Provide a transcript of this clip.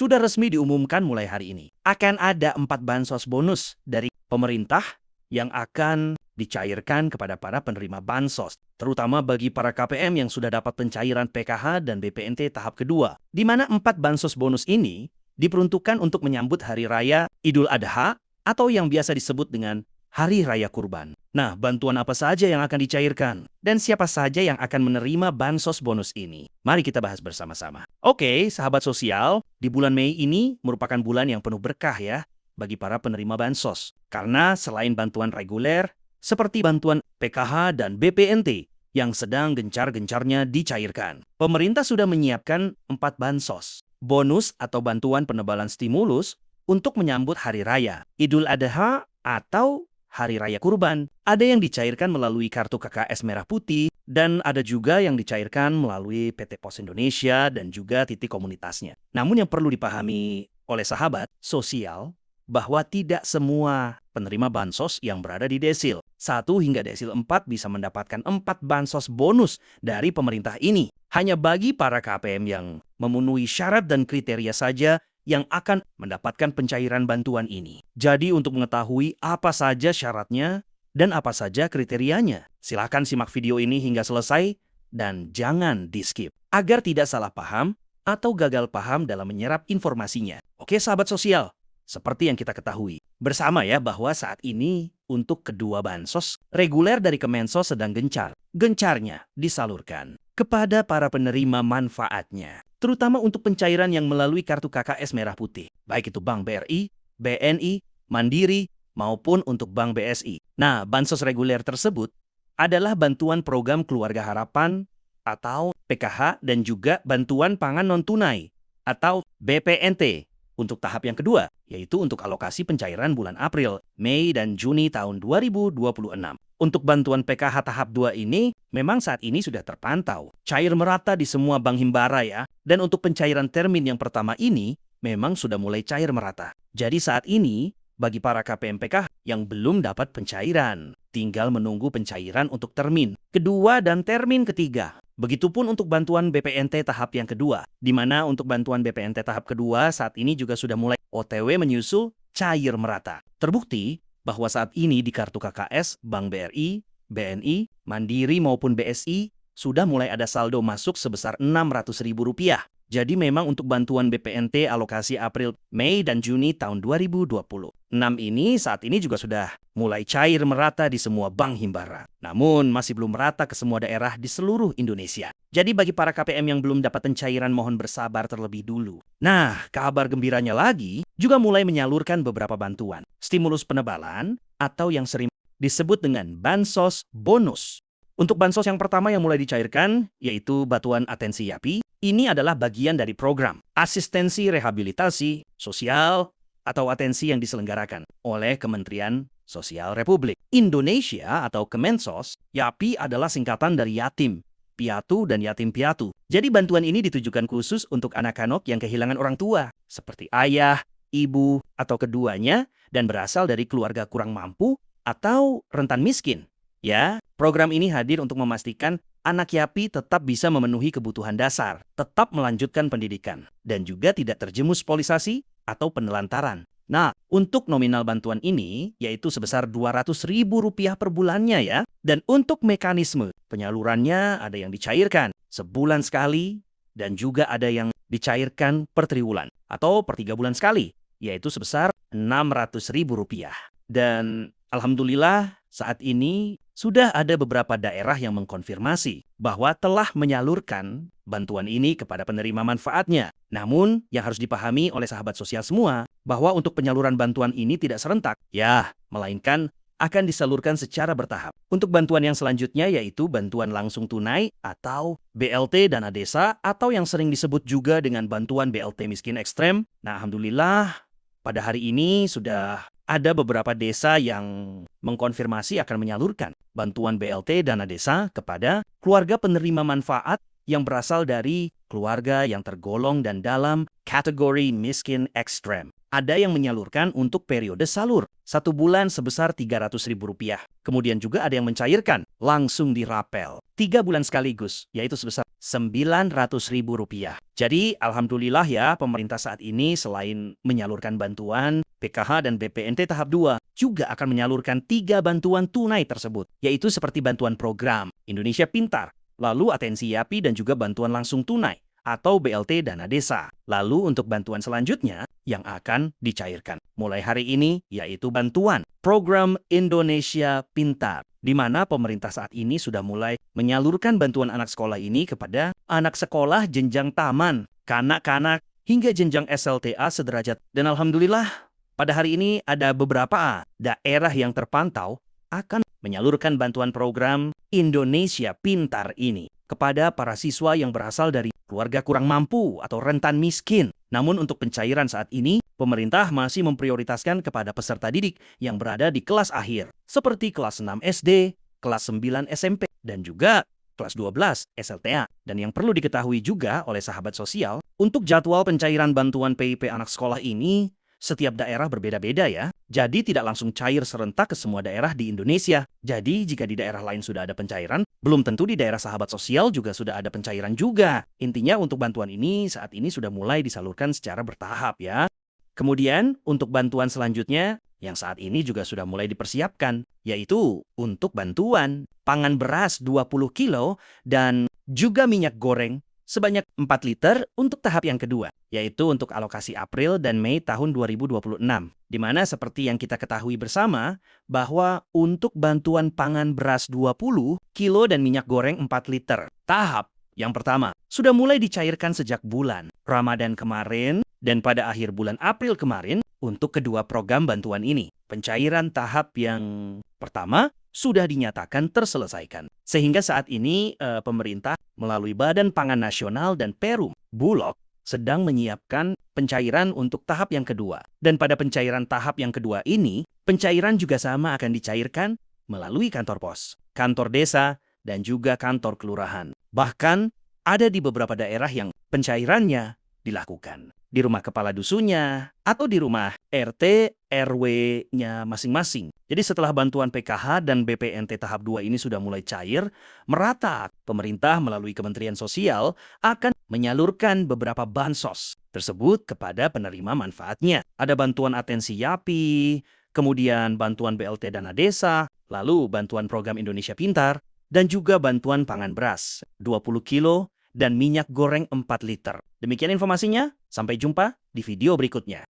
sudah resmi diumumkan mulai hari ini. Akan ada 4 bansos bonus dari pemerintah yang akan dicairkan kepada para penerima bansos, terutama bagi para KPM yang sudah dapat pencairan PKH dan BPNT tahap kedua, di mana 4 bansos bonus ini diperuntukkan untuk menyambut Hari Raya Idul Adha atau yang biasa disebut dengan Hari Raya Kurban. Nah, bantuan apa saja yang akan dicairkan? Dan siapa saja yang akan menerima bansos bonus ini? Mari kita bahas bersama-sama. Oke, sahabat sosial, di bulan Mei ini merupakan bulan yang penuh berkah ya bagi para penerima bansos. Karena selain bantuan reguler, seperti bantuan PKH dan BPNT yang sedang gencar-gencarnya dicairkan, pemerintah sudah menyiapkan 4 bansos, bonus atau bantuan penebalan stimulus untuk menyambut Hari Raya Idul Adha atau Hari Raya Kurban. Ada yang dicairkan melalui kartu KKS Merah Putih, dan ada juga yang dicairkan melalui PT Pos Indonesia dan juga titik komunitasnya. Namun yang perlu dipahami oleh sahabat sosial, bahwa tidak semua penerima bansos yang berada di desil 1 hingga desil 4 bisa mendapatkan 4 bansos bonus dari pemerintah ini. Hanya bagi para KPM yang memenuhi syarat dan kriteria saja yang akan mendapatkan pencairan bantuan ini. Jadi untuk mengetahui apa saja syaratnya dan apa saja kriterianya, silakan simak video ini hingga selesai dan jangan di-skip agar tidak salah paham atau gagal paham dalam menyerap informasinya. Oke sahabat sosial, seperti yang kita ketahui bersama ya bahwa saat ini untuk kedua bansos reguler dari Kemensos sedang gencarnya disalurkan kepada para penerima manfaatnya, terutama untuk pencairan yang melalui kartu KKS Merah Putih, baik itu Bank BRI, BNI, Mandiri, maupun untuk Bank BSI. Nah, bansos reguler tersebut adalah bantuan program Keluarga Harapan atau PKH dan juga bantuan pangan non-tunai atau BPNT untuk tahap yang kedua, yaitu untuk alokasi pencairan bulan April, Mei, dan Juni tahun 2026. Untuk bantuan PKH tahap 2 ini, memang saat ini sudah terpantau cair merata di semua bank himbara ya. Dan untuk pencairan termin yang pertama ini, memang sudah mulai cair merata. Jadi saat ini, bagi para KPM PKH yang belum dapat pencairan, tinggal menunggu pencairan untuk termin kedua dan termin ketiga. Begitupun untuk bantuan BPNT tahap yang kedua, di mana untuk bantuan BPNT tahap kedua saat ini juga sudah mulai OTW menyusul cair merata. Terbukti bahwa saat ini di kartu KKS, Bank BRI, BNI, Mandiri maupun BSI sudah mulai ada saldo masuk sebesar Rp600.000. Jadi memang untuk bantuan BPNT alokasi April, Mei, dan Juni tahun 2026 ini saat ini juga sudah mulai cair merata di semua bank himbara. Namun masih belum merata ke semua daerah di seluruh Indonesia. Jadi bagi para KPM yang belum dapat pencairan mohon bersabar terlebih dulu. Nah, kabar gembiranya lagi juga mulai menyalurkan beberapa bantuan stimulus penebalan atau yang sering disebut dengan bansos bonus. Untuk bansos yang pertama yang mulai dicairkan, yaitu bantuan atensi YAPI, ini adalah bagian dari program asistensi rehabilitasi sosial atau atensi yang diselenggarakan oleh Kementerian Sosial Republik Indonesia atau Kemensos. YAPI adalah singkatan dari yatim, piatu, dan yatim piatu. Jadi bantuan ini ditujukan khusus untuk anak-anak yang kehilangan orang tua, seperti ayah, ibu, atau keduanya, dan berasal dari keluarga kurang mampu atau rentan miskin. Ya, program ini hadir untuk memastikan anak YAPI tetap bisa memenuhi kebutuhan dasar, tetap melanjutkan pendidikan, dan juga tidak terjemus polisasi atau penelantaran. Nah, untuk nominal bantuan ini, yaitu sebesar Rp200.000 per bulannya ya. Dan untuk mekanisme penyalurannya ada yang dicairkan sebulan sekali, dan juga ada yang dicairkan per triwulan atau per 3 bulan sekali, yaitu sebesar Rp600.000. Dan alhamdulillah saat ini sudah ada beberapa daerah yang mengkonfirmasi bahwa telah menyalurkan bantuan ini kepada penerima manfaatnya. Namun, yang harus dipahami oleh sahabat sosial semua, bahwa untuk penyaluran bantuan ini tidak serentak, ya, melainkan akan disalurkan secara bertahap. Untuk bantuan yang selanjutnya yaitu bantuan langsung tunai atau BLT dana desa atau yang sering disebut juga dengan bantuan BLT miskin ekstrem. Nah, alhamdulillah pada hari ini sudah ada beberapa desa yang mengkonfirmasi akan menyalurkan bantuan BLT dana desa kepada keluarga penerima manfaat yang berasal dari keluarga yang tergolong dan dalam kategori miskin ekstrem. Ada yang menyalurkan untuk periode salur, 1 bulan sebesar Rp300.000. Kemudian juga ada yang mencairkan, langsung dirapel, 3 bulan sekaligus, yaitu sebesar Rp900.000. Jadi, alhamdulillah ya, pemerintah saat ini selain menyalurkan bantuan, PKH dan BPNT tahap 2 juga akan menyalurkan 3 bantuan tunai tersebut, yaitu seperti bantuan program Indonesia Pintar, lalu atensi YAPI dan juga bantuan langsung tunai, atau BLT Dana Desa. Lalu untuk bantuan selanjutnya yang akan dicairkan mulai hari ini yaitu bantuan program Indonesia Pintar, di mana pemerintah saat ini sudah mulai menyalurkan bantuan anak sekolah ini kepada anak sekolah jenjang taman, kanak-kanak, hingga jenjang SLTA sederajat. Dan alhamdulillah pada hari ini ada beberapa daerah yang terpantau akan menyalurkan bantuan program Indonesia Pintar ini kepada para siswa yang berasal dari keluarga kurang mampu atau rentan miskin. Namun untuk pencairan saat ini, pemerintah masih memprioritaskan kepada peserta didik yang berada di kelas akhir, seperti kelas 6 SD, kelas 9 SMP, dan juga kelas 12 SLTA. Dan yang perlu diketahui juga oleh sahabat sosial, untuk jadwal pencairan bantuan PIP anak sekolah ini, setiap daerah berbeda-beda ya. Jadi tidak langsung cair serentak ke semua daerah di Indonesia. Jadi jika di daerah lain sudah ada pencairan, belum tentu di daerah sahabat sosial juga sudah ada pencairan juga. Intinya untuk bantuan ini saat ini sudah mulai disalurkan secara bertahap ya. Kemudian untuk bantuan selanjutnya yang saat ini juga sudah mulai dipersiapkan, yaitu untuk bantuan pangan beras 20 kilo dan juga minyak goreng sebanyak 4 liter untuk tahap yang kedua, yaitu untuk alokasi April dan Mei tahun 2026. Di mana seperti yang kita ketahui bersama, bahwa untuk bantuan pangan beras 20 kilo dan minyak goreng 4 liter, tahap yang pertama sudah mulai dicairkan sejak bulan Ramadan kemarin dan pada akhir bulan April kemarin untuk kedua program bantuan ini. Pencairan tahap yang pertama sudah dinyatakan terselesaikan. Sehingga saat ini pemerintah melalui Badan Pangan Nasional dan Perum, Bulog, sedang menyiapkan pencairan untuk tahap yang kedua. Dan pada pencairan tahap yang kedua ini, pencairan juga sama akan dicairkan melalui kantor pos, kantor desa, dan juga kantor kelurahan. Bahkan ada di beberapa daerah yang pencairannya dilakukan di rumah kepala dusunnya atau di rumah RT RW-nya masing-masing. Jadi setelah bantuan PKH dan BPNT tahap 2 ini sudah mulai cair, merata, pemerintah melalui Kementerian Sosial akan menyalurkan beberapa bansos tersebut kepada penerima manfaatnya. Ada bantuan atensi YAPI, kemudian bantuan BLT Dana Desa, lalu bantuan program Indonesia Pintar, dan juga bantuan pangan beras 20 kilo dan minyak goreng 4 liter. Demikian informasinya, sampai jumpa di video berikutnya.